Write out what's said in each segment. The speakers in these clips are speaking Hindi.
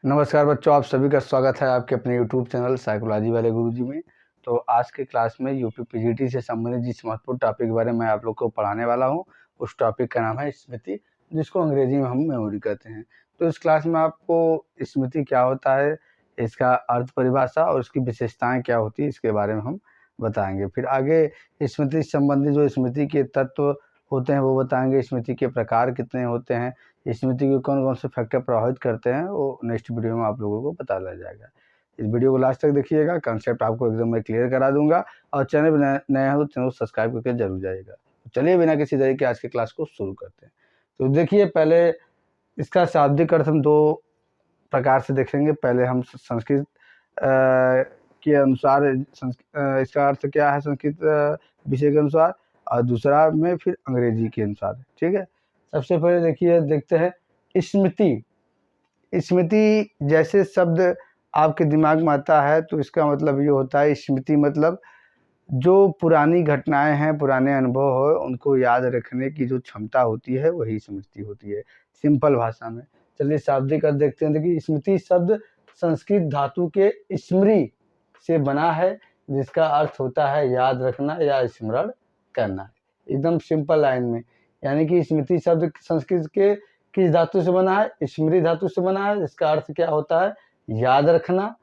नमस्कार बच्चों, आप सभी का स्वागत है आपके अपने YouTube चैनल साइकोलॉजी वाले गुरुजी में। तो आज के क्लास में यूपी पीजीटी से संबंधित जिस महत्वपूर्ण टॉपिक के बारे में आप लोग को पढ़ाने वाला हूं, उस टॉपिक का नाम है स्मृति, जिसको अंग्रेजी में हम मेमोरी कहते हैं। तो इस क्लास में आपको स्मृति क्या होता है, इसका अर्थ परिभाषा और इसकी विशेषताएँ क्या होती है, इसके बारे में हम बताएँगे। फिर आगे स्मृति से संबंधित जो स्मृति के तत्व होते हैं वो बताएँगे, स्मृति के प्रकार कितने होते हैं, स्मृति के कौन-कौन से फैक्टर प्रभावित करते हैं, वो नेक्स्ट वीडियो में आप लोगों को पता लग जाएगा। इस वीडियो को लास्ट तक देखिएगा, कंसेप्ट आपको एकदम मैं क्लियर करा दूँगा और चैनल पे नए हो तो चैनल को सब्सक्राइब करके ज़रूर जाइएगा। तो चलिए बिना किसी देरी के आज की क्लास को शुरू करते हैं। तो देखिए, पहले इसका शाब्दिक अर्थ हम 2 प्रकार से देखेंगे। पहले हम संस्कृत के अनुसार इसका अर्थ क्या है संस्कृत विषय के अनुसार, और दूसरा में फिर अंग्रेजी के अनुसार, ठीक है। सबसे पहले देखते हैं स्मृति। स्मृति जैसे शब्द आपके दिमाग में आता है तो इसका मतलब ये होता है, स्मृति मतलब जो पुरानी घटनाएं हैं, पुराने अनुभव हो, उनको याद रखने की जो क्षमता होती है वही स्मृति होती है, सिंपल भाषा में। चलिए शाब्दिक अर्थ देखते हैं। देखिए, स्मृति शब्द संस्कृत धातु के स्मृ से बना है, जिसका अर्थ होता है याद रखना या स्मरण करना। एकदम सिंपल लाइन में, यानी कि स्मृति शब्द संस्कृत के किस धातु से बना है? स्मृ धातु से बना है, जिसका अर्थ क्या होता है? याद रखना,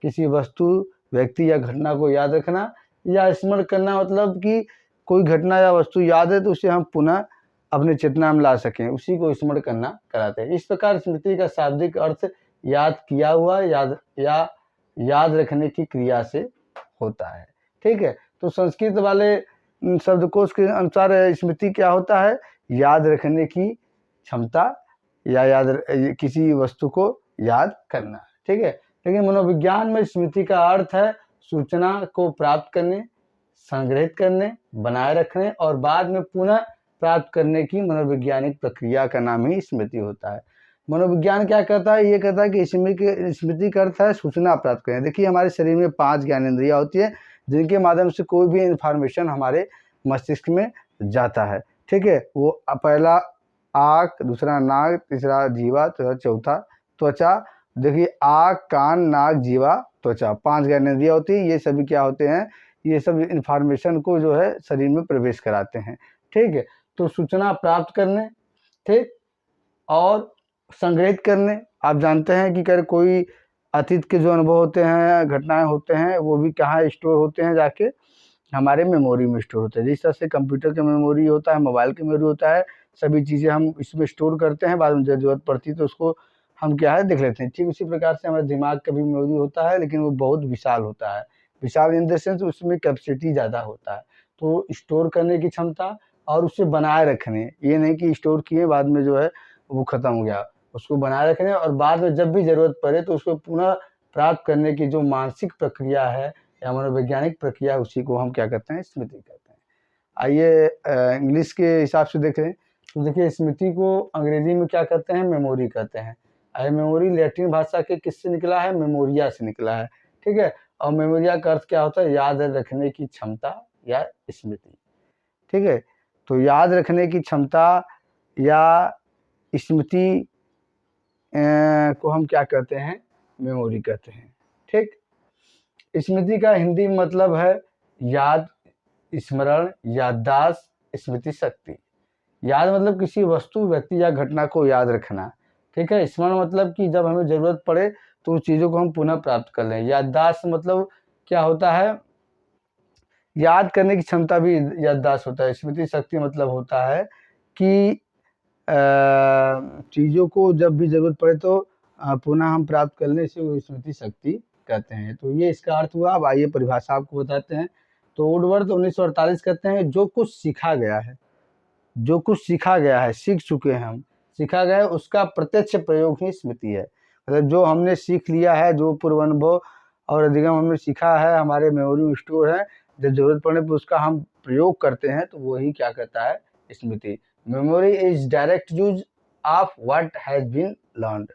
किसी वस्तु, व्यक्ति या घटना को याद रखना, या स्मरण करना मतलब कि कोई घटना या वस्तु याद है तो उसे हम पुनः अपने चेतना में ला सकें, उसी को स्मरण करना कराते हैं। इस प्रकार स्मृति का शाब्दिक अर्थ याद किया हुआ याद रखने की क्रिया से होता है, ठीक है। तो संस्कृत वाले शब्दकोश के अनुसार स्मृति क्या होता है? याद रखने की क्षमता या किसी वस्तु को याद करना, ठीक है। लेकिन मनोविज्ञान में स्मृति का अर्थ है सूचना को प्राप्त करने, संग्रहित करने, बनाए रखने और बाद में पुनः प्राप्त करने की मनोवैज्ञानिक प्रक्रिया का नाम ही स्मृति होता है। मनोविज्ञान क्या कहता है? ये कहता है कि स्मृति का अर्थ है सूचना प्राप्त करना। देखिए, हमारे शरीर में 5 ज्ञानेंद्रियां होती है, जिनके माध्यम से कोई भी इंफॉर्मेशन हमारे मस्तिष्क में जाता है, ठीक है। वो पहला आँख, दूसरा नाक, तीसरा जीवा, चौथा त्वचा। देखिए, आँख, कान, नाक, जीवा, त्वचा, 5 ज्ञानेंद्रियां होती है। ये सभी क्या होते हैं? ये सब इंफॉर्मेशन को जो है शरीर में प्रवेश कराते हैं, ठीक है। तो सूचना प्राप्त करने, ठीक, और संग्रहित करने। आप जानते हैं कि अगर कोई अतीत के जो अनुभव होते हैं, घटनाएं होते हैं, वो भी कहाँ स्टोर होते हैं? जाके हमारे मेमोरी में स्टोर होता है। जिस तरह से कंप्यूटर का मेमोरी होता है, मोबाइल की मेमोरी होता है, सभी चीज़ें हम इसमें स्टोर करते हैं, बाद में जब ज़रूरत पड़ती है तो उसको हम क्या है देख लेते हैं। ठीक उसी प्रकार से हमारे दिमाग का भी मेमोरी होता है, लेकिन वो बहुत विशाल होता है। विशाल इन द सेंस उसमें कैपेसिटी ज़्यादा होता है। तो स्टोर करने की क्षमता और उसे बनाए रखने, ये नहीं कि स्टोर किए बाद में जो है वो ख़त्म हो गया, उसको बनाए रखने और बाद में जब भी ज़रूरत पड़े तो उसको पुनः प्राप्त करने की जो मानसिक प्रक्रिया है या मनोवैज्ञानिक प्रक्रिया, उसी को हम क्या कहते हैं? स्मृति कहते हैं। आइए इंग्लिश के हिसाब से देखें तो देखिए, स्मृति को अंग्रेजी में क्या कहते हैं? मेमोरी कहते हैं। मेमोरी लैटिन भाषा के किससे निकला है? मेमोरिया से निकला है, ठीक है। और मेमोरिया का अर्थ क्या होता है? याद रखने की क्षमता या स्मृति, ठीक है। तो याद रखने की क्षमता या स्मृति को हम क्या कहते हैं? मेमोरी कहते हैं, ठीक। स्मृति का हिंदी मतलब है याद, स्मरण, याददाश्त, स्मृति शक्ति। याद मतलब किसी वस्तु, व्यक्ति या घटना को याद रखना, ठीक है। स्मरण मतलब कि जब हमें ज़रूरत पड़े तो उस चीज़ों को हम पुनः प्राप्त कर लें। याददाश्त मतलब क्या होता है? याद करने की क्षमता भी याददाश्त होता है। स्मृति शक्ति मतलब होता है कि चीज़ों को जब भी ज़रूरत पड़े तो पुनः हम प्राप्त कर लें, इसे वो स्मृति शक्ति कहते हैं। तो ये इसका अर्थ हुआ। अब आइए परिभाषा आपको बताते हैं। तो वुडवर्थ 1948 कहते हैं, जो कुछ सीखा गया है, जो कुछ सीखा गया है, सीख चुके हैं हम, सीखा गया है उसका प्रत्यक्ष प्रयोग ही स्मृति है। मतलब जो हमने सीख लिया है, जो पूर्व अनुभव और अधिगम हमने सीखा है, हमारे मेमोरी में स्टोर है, जब जरूरत पड़ने पर उसका हम प्रयोग करते हैं तो वही क्या कहता है? स्मृति। Memory is direct use of what has been learned.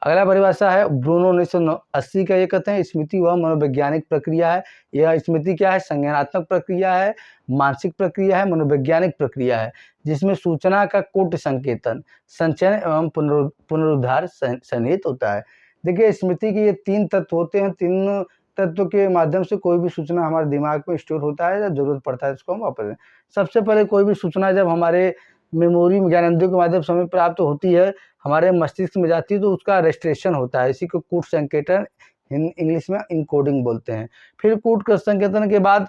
अगला परिभाषा है ब्रूनो 1980 का, ये कहते हैं स्मृति वह मनोवैज्ञानिक प्रक्रिया है। यह स्मृति क्या है? संज्ञानात्मक प्रक्रिया है, मानसिक प्रक्रिया है, मनोवैज्ञानिक प्रक्रिया है, जिसमें सूचना का कूट संकेतन, संचयन एवं पुनरुद्धार सन्निहित होता है। देखिए स्मृति के ये 3 तत्व होते हैं। 3 तत्व के माध्यम से कोई भी सूचना हमारे दिमाग में स्टोर होता है, जब जरूरत पड़ता है इसको हम वापस। सबसे पहले कोई भी सूचना जब हमारे मेमोरी ज्ञानेंद्रियों के माध्यम से हमें प्राप्त होती है, हमारे मस्तिष्क में जाती है, तो उसका रजिस्ट्रेशन होता है। इसी को कूट संकेतन इंग्लिश में इनकोडिंग बोलते हैं। फिर कूट संकेतन के बाद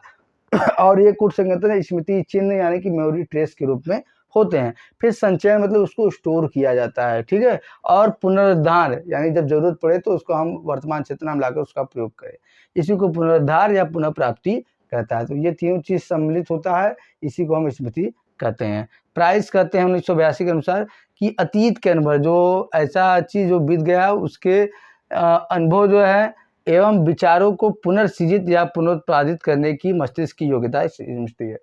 और ये कूट संकेतन स्मृति चिन्ह यानी कि मेमोरी ट्रेस के रूप में होते हैं। फिर संचयन मतलब उसको स्टोर किया जाता है, ठीक है। और पुनरुद्धार यानी जब जरूरत पड़े तो उसको हम वर्तमान चेतना में लाकर उसका प्रयोग करें, इसी को पुनरुद्धार या पुनः प्राप्ति कहता है। तो ये तीनों चीज सम्मिलित होता है, इसी को हम स्मृति कहते हैं। प्राइस कहते हैं 1982 के अनुसार कि अतीत के अनुभव, जो ऐसा चीज जो बीत गया है उसके अनुभव जो है एवं विचारों को पुनर्सृजित या पुनरुत्पादित करने की मस्तिष्क की योग्यता स्मृति है।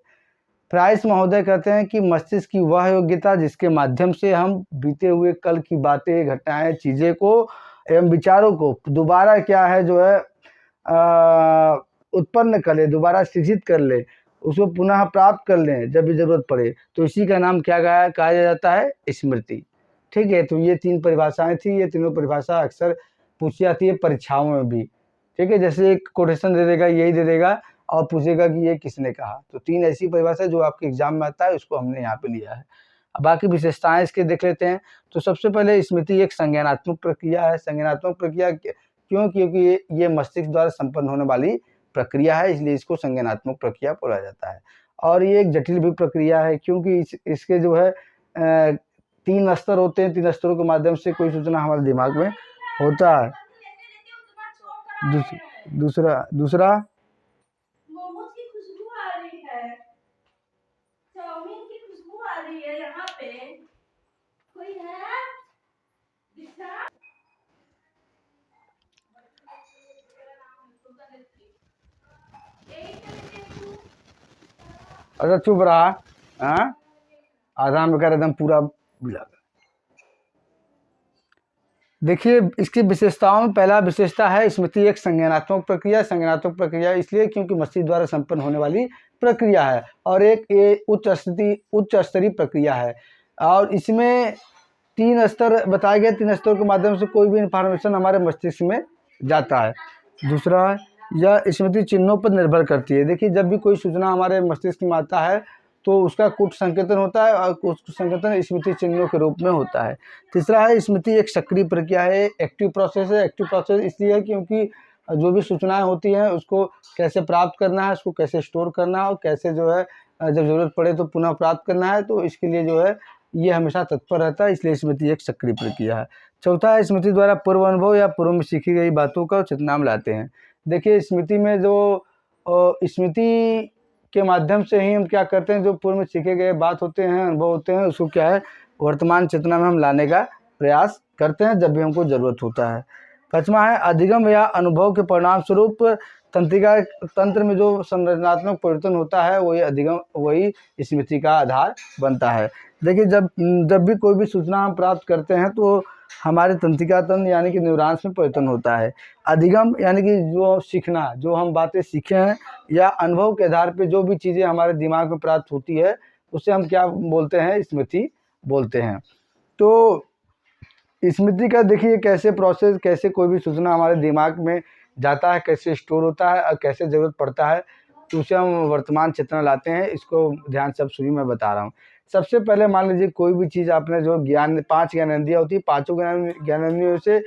प्राइस महोदय कहते हैं कि मस्तिष्क की वह योग्यता जिसके माध्यम से हम बीते हुए कल की बातें, घटनाएं, चीजें को एवं विचारों को दोबारा क्या है जो है उत्पन्न कर ले, दोबारा सृजित कर ले, उसको पुनः प्राप्त कर लें जब भी जरूरत पड़े, तो इसी का नाम क्या कहा जाता है? स्मृति। ठीक है, तो ये 3 परिभाषाएं थी। ये तीनों परिभाषा अक्सर पूछी जाती है परीक्षाओं में भी, ठीक है। जैसे एक कोटेशन दे देगा, यही दे देगा और पूछेगा कि ये किसने कहा। तो 3 ऐसी परिभाषा जो आपके एग्जाम में आता है, उसको हमने यहाँ पे लिया है। अब बाकी विशेषताएं इसके देख लेते हैं। तो सबसे पहले स्मृति एक संज्ञानात्मक प्रक्रिया है। संज्ञानात्मक प्रक्रिया क्यों? क्योंकि ये मस्तिष्क द्वारा संपन्न होने वाली प्रक्रिया है, इसलिए इसको संज्ञानात्मक प्रक्रिया बोला जाता है। और ये एक जटिल भी प्रक्रिया है, क्योंकि इसके जो है 3 स्तर होते हैं। 3 स्तरों के माध्यम से कोई सूचना हमारे दिमाग में होता है। दूसरा मोमोज की खुशबू आ रही है, चाउमीन की खुशबू आ रही है, यहाँ पे कोई है? दिखा? अच्छा चुप रहा, हाँ आराम में कर एकदम पूरा बिला। देखिए इसकी विशेषताओं में पहला विशेषता है स्मृति एक संज्ञानात्मक प्रक्रिया। संज्ञानात्मक प्रक्रिया इसलिए क्योंकि मस्तिष्क द्वारा संपन्न होने वाली प्रक्रिया है, और ये उच्च स्तरीय प्रक्रिया है। और इसमें 3 स्तर बताए गए। 3 स्तरों के माध्यम से कोई भी इंफॉर्मेशन हमारे मस्तिष्क में जाता है। दूसरा, यह स्मृति चिन्हों पर निर्भर करती है। देखिए जब भी कोई सूचना हमारे मस्तिष्क में आता है तो उसका कूट संकेतन होता है, और कूट संकेतन स्मृति चिन्हों के रूप में होता है। तीसरा है स्मृति एक सक्रिय प्रक्रिया है, एक्टिव प्रोसेस है। एक्टिव प्रोसेस इसलिए है क्योंकि जो भी सूचनाएं होती हैं उसको कैसे प्राप्त करना है, उसको कैसे स्टोर करना है, और कैसे जो है जब जरूरत पड़े तो पुनः प्राप्त करना है, तो इसके लिए जो है ये हमेशा तत्पर रहता है, इसलिए स्मृति एक सक्रिय प्रक्रिया है। चौथा है स्मृति द्वारा पूर्व अनुभव या पूर्व में सीखी गई बातों का चेतना में लाते हैं। देखिए स्मृति में जो स्मृति के माध्यम से ही हम क्या करते हैं, जो पूर्व में सीखे गए बात होते हैं, अनुभव होते हैं, उसको क्या है वर्तमान चेतना में हम लाने का प्रयास करते हैं जब भी हमको ज़रूरत होता है। 5वां है अधिगम या अनुभव के परिणाम स्वरूप तंत्रिका तंत्र में जो संरचनात्मक परिवर्तन होता है वही स्मृति का आधार बनता है। देखिए जब भी कोई भी सूचना हम प्राप्त करते हैं तो हमारे तंत्रिका तंत्र यानी कि न्यूरॉन्स में परिवर्तन होता है। अधिगम यानी कि जो सीखना, जो हम बातें सीखे हैं, या अनुभव के आधार पे जो भी चीज़ें हमारे दिमाग में प्राप्त होती है उसे हम क्या बोलते हैं? स्मृति बोलते हैं। तो स्मृति का देखिए कैसे प्रोसेस, कैसे कोई भी सूचना हमारे दिमाग में जाता है, कैसे स्टोर होता है और कैसे ज़रूरत पड़ता है, तो उसे हम वर्तमान चेतना लाते हैं। इसको ध्यान से अब शुरू में बता रहा हूँ। सबसे पहले मान लीजिए कोई भी चीज़ आपने जो 5 ज्ञानेंद्रियाँ होती है, 5 ज्ञानेंद्रियों से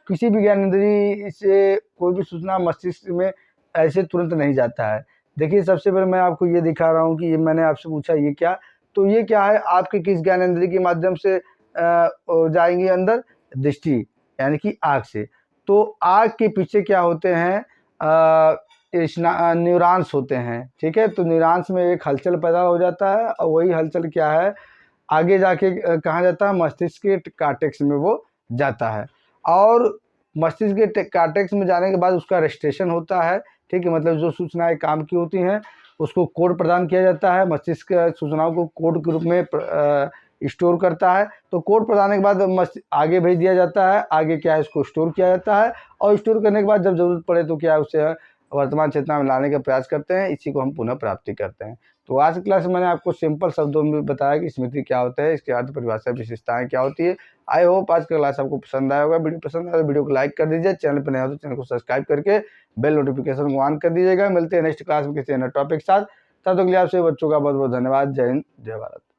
किसी भी ज्ञानेंद्रिय से कोई भी सूचना मस्तिष्क में ऐसे तुरंत नहीं जाता है। देखिए सबसे पहले मैं आपको ये दिखा रहा हूँ कि ये मैंने आपसे पूछा ये क्या, तो ये क्या है आपके किस ज्ञानेंद्रिय के माध्यम से जाएंगे अंदर? दृष्टि यानी कि आँख से। तो आँख के पीछे क्या होते हैं? न्यूरॉन्स होते हैं, ठीक है। तो न्यूरॉन्स में एक हलचल पैदा हो जाता है, और वही हलचल क्या है आगे जाके कहाँ जाता है? मस्तिष्क के कॉर्टेक्स में वो जाता है, और मस्तिष्क के कॉर्टेक्स में जाने के बाद उसका रजिस्ट्रेशन होता है, ठीक है। मतलब जो सूचनाएं काम की होती हैं उसको कोड प्रदान किया जाता है। मस्तिष्क सूचनाओं को कोड के रूप में स्टोर करता है। तो कोड पढ़ाने के बाद आगे भेज दिया जाता है। आगे क्या है, इसको स्टोर किया जाता है और स्टोर करने के बाद जब ज़रूरत पड़े तो क्या है, उसे वर्तमान चेतना में लाने का प्रयास करते हैं। इसी को हम पुनः प्राप्ति करते हैं। तो आज की क्लास में मैंने आपको सिंपल शब्दों में बताया कि स्मृति क्या होता है, इसके अर्थ, परिभाषा, विशेषताएं क्या होती है। आई होप आज का क्लास आपको पसंद आया होगा। वीडियो पसंद आया तो वीडियो को लाइक कर दीजिए। चैनल पर नया हो तो चैनल को सब्सक्राइब करके बेल नोटिफिकेशन को ऑन कर दीजिएगा। मिलते हैं नेक्स्ट क्लास में किसी अन्य टॉपिक के साथ। तब तक के लिए आपसे बच्चों का बहुत बहुत धन्यवाद। जय हिंद, जय भारत।